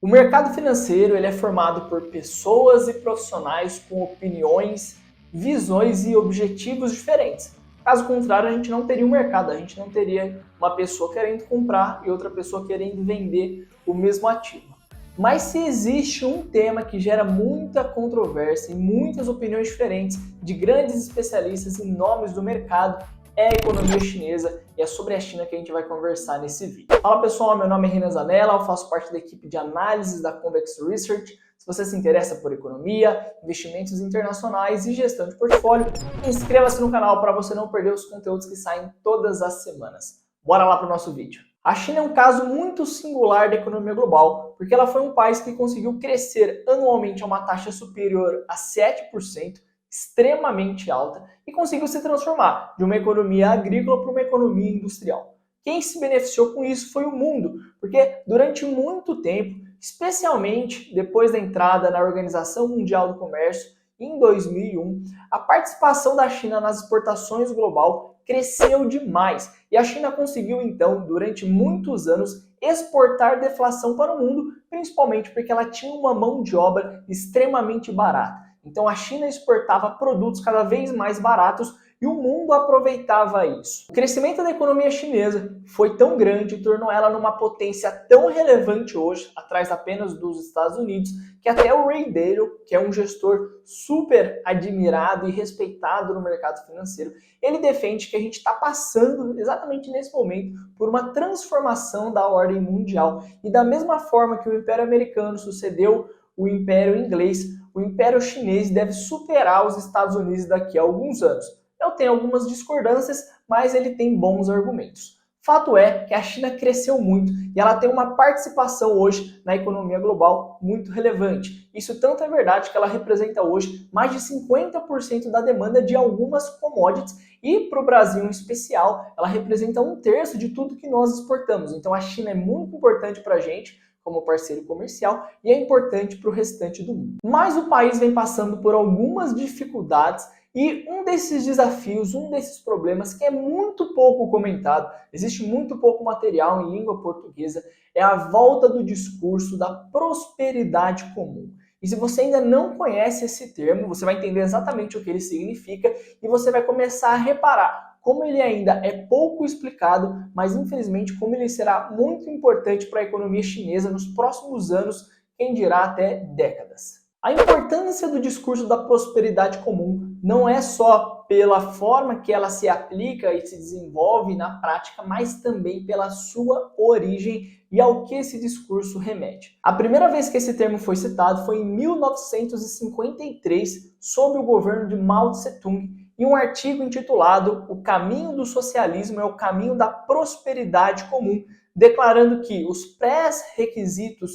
O mercado financeiro ele é formado por pessoas e profissionais com opiniões, visões e objetivos diferentes. Caso contrário, a gente não teria um mercado, a gente não teria uma pessoa querendo comprar e outra pessoa querendo vender o mesmo ativo. Mas se existe um tema que gera muita controvérsia e muitas opiniões diferentes de grandes especialistas e nomes do mercado, é a economia chinesa, e é sobre a China que a gente vai conversar nesse vídeo. Fala pessoal, meu nome é Renan Zanella, eu faço parte da equipe de análises da Convex Research. Se você se interessa por economia, investimentos internacionais e gestão de portfólio, inscreva-se no canal para você não perder os conteúdos que saem todas as semanas. Bora lá para o nosso vídeo. A China é um caso muito singular da economia global, porque ela foi um país que conseguiu crescer anualmente a uma taxa superior a 7%, extremamente alta, e conseguiu se transformar de uma economia agrícola para uma economia industrial. Quem se beneficiou com isso foi o mundo, porque durante muito tempo, especialmente depois da entrada na Organização Mundial do Comércio, em 2001, a participação da China nas exportações global cresceu demais, e a China conseguiu então, durante muitos anos, exportar deflação para o mundo, principalmente porque ela tinha uma mão de obra extremamente barata. Então a China exportava produtos cada vez mais baratos e o mundo aproveitava isso. O crescimento da economia chinesa foi tão grande e tornou ela numa potência tão relevante hoje, atrás apenas dos Estados Unidos, que até o Ray Dalio, que é um gestor super admirado e respeitado no mercado financeiro, ele defende que a gente está passando exatamente nesse momento por uma transformação da ordem mundial. E da mesma forma que o Império Americano sucedeu o Império Inglês, o Império Chinês deve superar os Estados Unidos daqui a alguns anos. Eu tenho algumas discordâncias, mas ele tem bons argumentos. Fato é que a China cresceu muito e ela tem uma participação hoje na economia global muito relevante. Isso tanto é verdade que ela representa hoje mais de 50% da demanda de algumas commodities e para o Brasil em especial, ela representa 1/3 de tudo que nós exportamos. Então a China é muito importante para a gente como parceiro comercial e é importante para o restante do mundo. Mas o país vem passando por algumas dificuldades e um desses desafios, um desses problemas que é muito pouco comentado, existe muito pouco material em língua portuguesa, é a volta do discurso da prosperidade comum. E se você ainda não conhece esse termo, você vai entender exatamente o que ele significa e você vai começar a reparar como ele ainda é pouco explicado, mas infelizmente como ele será muito importante para a economia chinesa nos próximos anos, quem dirá até décadas. A importância do discurso da prosperidade comum não é só pela forma que ela se aplica e se desenvolve na prática, mas também pela sua origem e ao que esse discurso remete. A primeira vez que esse termo foi citado foi em 1953, sob o governo de Mao Tse-tung, em um artigo intitulado O Caminho do Socialismo é o Caminho da Prosperidade Comum, declarando que os pré-requisitos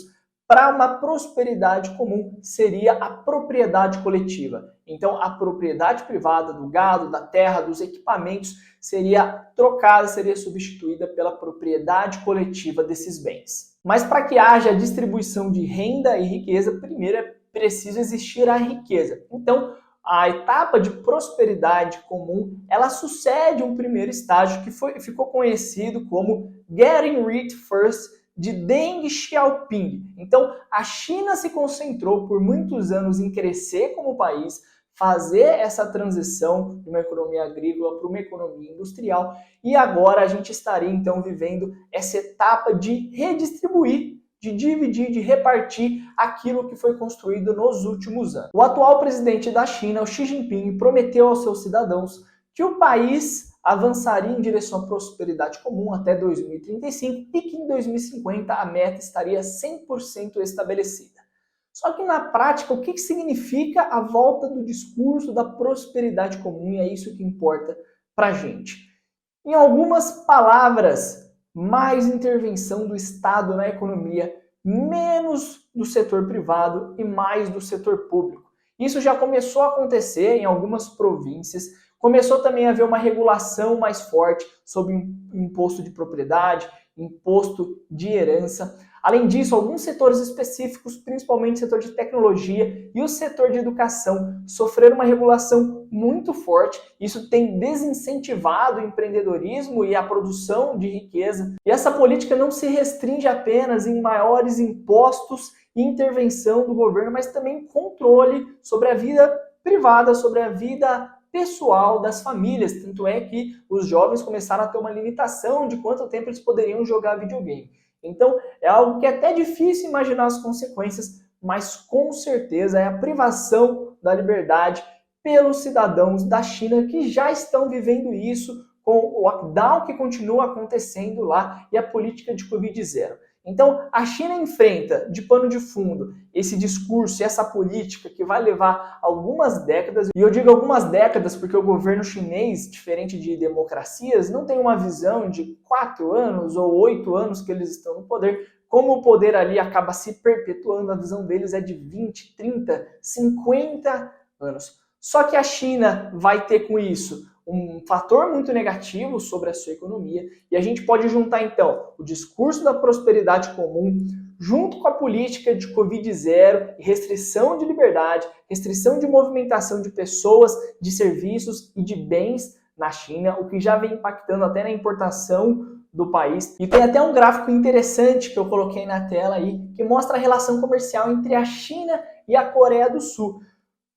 para uma prosperidade comum seria a propriedade coletiva. Então, a propriedade privada do gado, da terra, dos equipamentos seria trocada, seria substituída pela propriedade coletiva desses bens. Mas para que haja distribuição de renda e riqueza, primeiro é preciso existir a riqueza. Então, a etapa de prosperidade comum, ela sucede um primeiro estágio que ficou conhecido como Getting Rich First, de Deng Xiaoping. Então, a China se concentrou por muitos anos em crescer como país, fazer essa transição de uma economia agrícola para uma economia industrial, e agora a gente estaria então vivendo essa etapa de redistribuir, de dividir, de repartir aquilo que foi construído nos últimos anos. O atual presidente da China, o Xi Jinping, prometeu aos seus cidadãos que o país avançaria em direção à prosperidade comum até 2035 e que em 2050 a meta estaria 100% estabelecida. Só que na prática, o que significa a volta do discurso da prosperidade comum? E é isso que importa para a gente. Em algumas palavras, mais intervenção do Estado na economia, menos do setor privado e mais do setor público. Isso já começou a acontecer em algumas províncias, começou também a haver uma regulação mais forte sobre imposto de propriedade, imposto de herança. Além disso, alguns setores específicos, principalmente o setor de tecnologia e o setor de educação, sofreram uma regulação muito forte. Isso tem desincentivado o empreendedorismo e a produção de riqueza. E essa política não se restringe apenas em maiores impostos e intervenção do governo, mas também controle sobre a vida privada, sobre a vida pessoal das famílias. Tanto é que os jovens começaram a ter uma limitação de quanto tempo eles poderiam jogar videogame. Então, é algo que é até difícil imaginar as consequências, mas com certeza é a privação da liberdade pelos cidadãos da China que já estão vivendo isso com o lockdown que continua acontecendo lá e a política de Covid-0. Então, a China enfrenta, de pano de fundo, esse discurso e essa política que vai levar algumas décadas, e eu digo algumas décadas porque o governo chinês, diferente de democracias, não tem uma visão de 4 anos ou 8 anos que eles estão no poder. Como o poder ali acaba se perpetuando, a visão deles é de 20, 30, 50 anos. Só que a China vai ter com isso um fator muito negativo sobre a sua economia, e a gente pode juntar então o discurso da prosperidade comum junto com a política de Covid-0 e restrição de liberdade, restrição de movimentação de pessoas, de serviços e de bens na China, o que já vem impactando até na importação do país. E tem até um gráfico interessante que eu coloquei na tela aí, que mostra a relação comercial entre a China e a Coreia do Sul.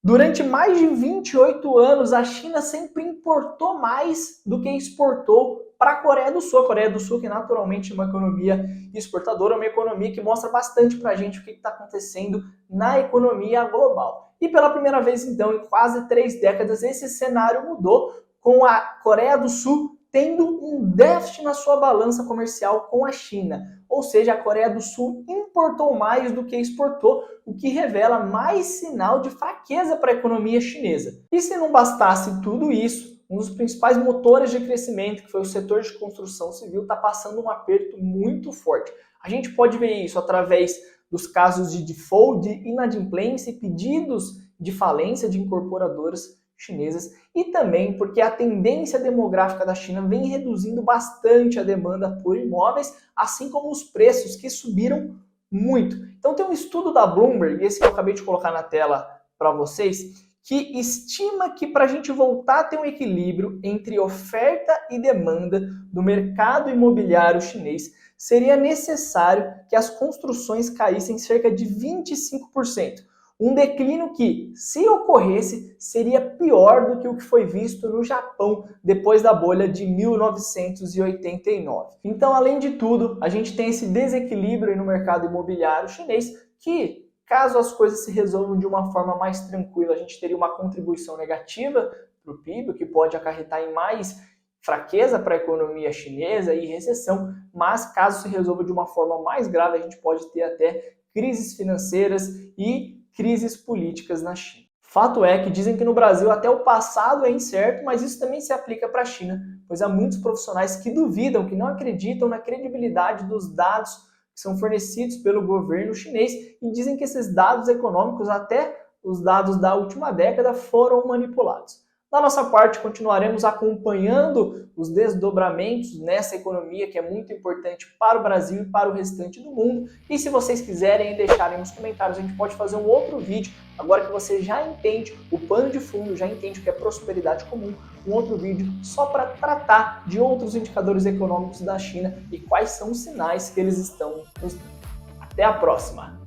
Durante mais de 28 anos, a China sempre importou mais do que exportou para a Coreia do Sul. A Coreia do Sul, que naturalmente é uma economia exportadora, uma economia que mostra bastante para a gente o que está acontecendo na economia global. E pela primeira vez, então, em quase 3 décadas, esse cenário mudou, com a Coreia do Sul tendo um déficit na sua balança comercial com a China. Ou seja, a Coreia do Sul importou mais do que exportou, o que revela mais sinal de fraqueza para a economia chinesa. E se não bastasse tudo isso, um dos principais motores de crescimento, que foi o setor de construção civil, está passando um aperto muito forte. A gente pode ver isso através dos casos de default, de inadimplência e pedidos de falência de incorporadoras chinesas, e também porque a tendência demográfica da China vem reduzindo bastante a demanda por imóveis, assim como os preços que subiram muito. Então tem um estudo da Bloomberg, esse que eu acabei de colocar na tela para vocês, que estima que para a gente voltar a ter um equilíbrio entre oferta e demanda do mercado imobiliário chinês, seria necessário que as construções caíssem cerca de 25%. Um declínio que, se ocorresse, seria pior do que o que foi visto no Japão depois da bolha de 1989. Então, além de tudo, a gente tem esse desequilíbrio no mercado imobiliário chinês que, caso as coisas se resolvam de uma forma mais tranquila, a gente teria uma contribuição negativa para o PIB, o que pode acarretar em mais fraqueza para a economia chinesa e recessão, mas caso se resolva de uma forma mais grave, a gente pode ter até crises financeiras e crises políticas na China. Fato é que dizem que no Brasil até o passado é incerto, mas isso também se aplica para a China, pois há muitos profissionais que duvidam, que não acreditam na credibilidade dos dados que são fornecidos pelo governo chinês e dizem que esses dados econômicos, até os dados da última década, foram manipulados. Da nossa parte, continuaremos acompanhando os desdobramentos nessa economia que é muito importante para o Brasil e para o restante do mundo. E se vocês quiserem deixarem nos comentários, a gente pode fazer um outro vídeo, agora que você já entende o pano de fundo, já entende o que é prosperidade comum, um outro vídeo só para tratar de outros indicadores econômicos da China e quais são os sinais que eles estão nos dando. Até a próxima!